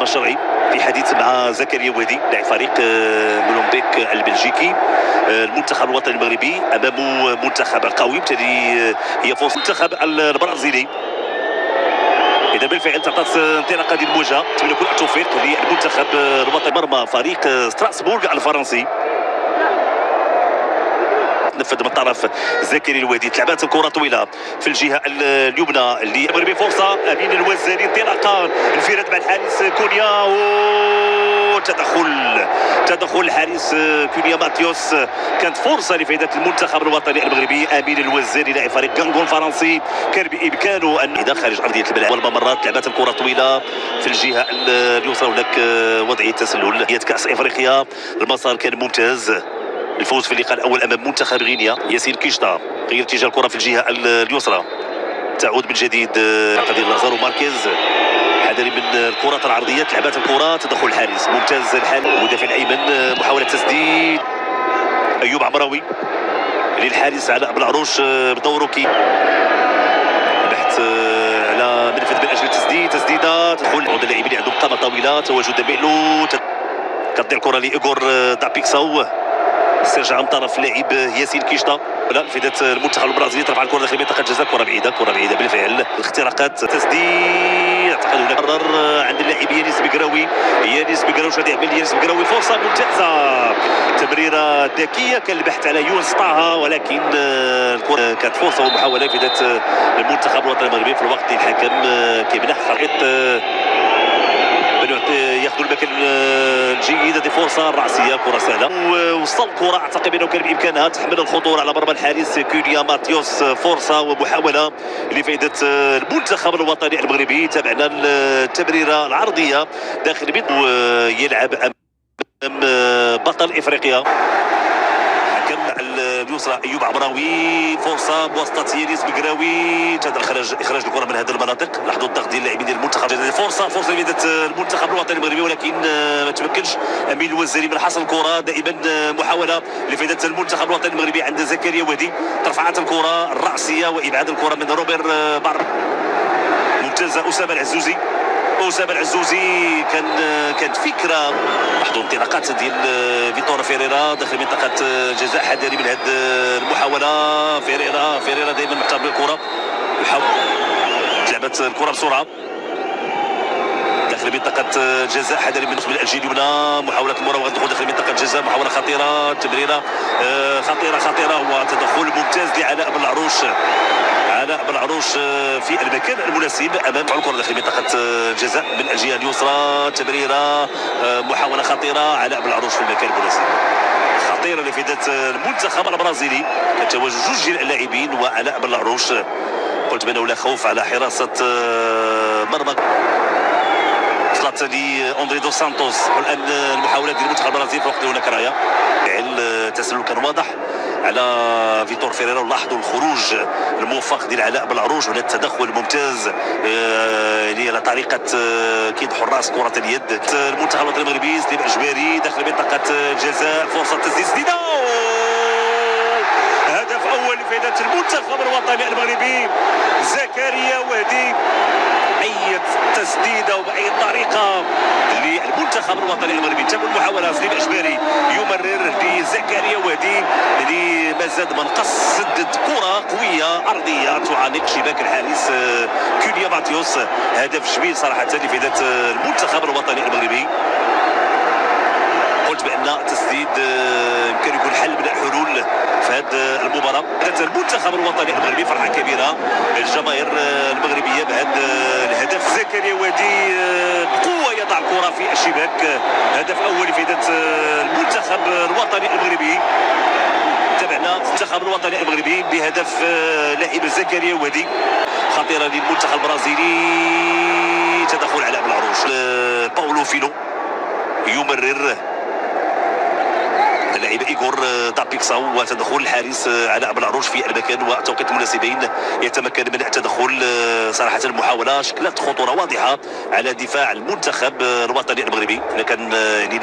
العصام الشرعي في حديث مع زكريا وهدي لاعب فريق مولمبيك البلجيكي. المنتخب الوطني المغربي امام منتخب قوي، بالتالي هي فرصه المنتخب البرازيلي. اذا بالفعل تعطت انطلاقه هذه المواجهه، نتمنى كل التوفيق للمنتخب الوطني. مرمى فريق ستراسبورغ الفرنسي نفذ من طرف زكريا الوادي، تلعبات الكره طويله في الجهه اليمنى للمغربي. فرصه امين الوزاري، انطلاقه انفراد مع الحارس كونيا، تدخل الحارس كونيا ماتيوس. كانت فرصه لفائده المنتخب الوطني المغربي. امين الوزاري لاعب فريق كانغون الفرنسي كان بامكانه ان يدخل خارج ارضيه الملعب. والممرات لعبات الكره طويله في الجهه اليسرى، هناك وضعيه تسلل. كاس افريقيا المسار كان ممتاز، الفوز في اللقاء الاول امام منتخب غينيا. ياسين كيشتا غير اتجاه الكره في الجهه اليسرى، تعود من جديد قدير لازارو ماركيز، حذري من الكرات العرضيه، لعبات الكره، تدخل الحارس ممتاز. الحال المدافع الايمن، محاوله تسديد ايوب عمراوي للحارس علاء بالعروش بدوره بحث على منفذ من اجل التسديد. تسديده تدخل عود اللاعبين اللي عندهم قامه طويله، تواجد ميلو، كتضيع الكره لايغور دابيكساو، استرجع من طرف اللاعب ياسين كيشتا. لا فائدة المنتخب البرازيلي، ترفع الكره داخل منطقه الجزاء، كره بعيده بالفعل. الاختراقات، تسديد، اعتقد هناك قرار عند اللاعب يانيس بقراوي. شو يعمل يانيس بقراوي؟ فرصه ممتازه، تمريره ذكيه، كان البحث على يونس طه، ولكن الكره كانت فرصه ومحاوله فائده المنتخب الوطني المغربي. في الوقت الحكم كيمنح خريط ياخذوا المكان الجيد. هذه فرصه راسيه، كره سهله، وصل الكره، اعتقد انه كان بامكانها تحمل الخطوره على مرمى الحارس كونيا ماتيوس. فرصه ومحاوله لفائده المنتخب الوطني المغربي. تابعنا التمريره العرضيه داخل البيت، ويلعب امام بطل افريقيا اليسرى ايوب عمراوي. فرصه بواسطه يانيس بقراوي، اخراج الكره من هذه المناطق. لاحظوا الضغط ديال اللاعبين ديال المنتخب. فرصه لفائده المنتخب الوطني المغربي، ولكن ما تمكنش امين الوزاري من حصل الكره. دائما محاوله لفائده المنتخب الوطني المغربي عند زكريا وهدي، ترفعات الكره الراسيه وابعاد الكره من روبير بار. ممتازه اسامه العزوزي، كانت فكره. لاحظوا انطلاقات ديال فيتور فيريرا داخل منطقه جزاء، حذري من هذه المحاوله. فيريرا دائما محترم بالكره، لعبت الكره بسرعه داخل منطقه جزاء، حذري من الجهه اليمنى. محاوله المراوغه الدخول داخل منطقه جزاء، محاوله خطيره، تمريره خطيره، وتدخل ممتاز لعلاء بالعروش في المكان المناسب امام الكره داخل منطقه الجزاء من الجهه اليسرى. تمريره، محاوله خطيره، علاء بالعروش في المكان المناسب، خطيره لفائده المنتخب البرازيلي. كان تواجد جوج اللاعبين وعلاء بالعروش، قلت بانه لا خوف على حراسه مرمى. وصلت لاندري دو سانتوس، والان المحاولات ديال المنتخب البرازيلي في الوقت اللي هناك رايه. التسلل كان واضح على فيتور فيريرا، ولاحظوا الخروج الموفق ديال علاء بالعروش. هنا التدخل الممتاز على طريقه كيد حراس كره اليد. المنتخب الوطني المغربي سليم اجباري داخل منطقه الجزاء، فرصه تسديد، هدف اول لفائده المنتخب الوطني المغربي. زكريا وهدي، اي تسديده وباي طريقه للمنتخب الوطني المغربي. تم المحاوله، سليم اجباري يمرر لزكريا وهدي اللي ما زاد ما نقص، سدد كره قويه ارضيه تعانق شباك الحارس كونيا ماتيوس. هدف جميل صراحه لفائده المنتخب الوطني المغربي. قلت بان تسديد يمكن يكون حل من الحلول في هذه المباراه. المنتخب الوطني المغربي فرحه كبيره الجماهير المغربيه بهذا الهدف. زكريا وهدي بقوه يضع الكره في الشباك، هدف اول لفائده المنتخب الوطني المغربي. تابعنا المنتخب الوطني المغربي بهدف لاعب زكريا وهدي، خطيره للمنتخب البرازيلي. تدخل علاء بالعروش، باولو فيلو يمرر اللاعب ايغور دابيكساو، وتدخل الحارس علاء بالعروش في المكان والتوقيت المناسبين يتمكن من التدخل. صراحه المحاوله شكلت خطوره واضحه على دفاع المنتخب الوطني المغربي، لكن يعني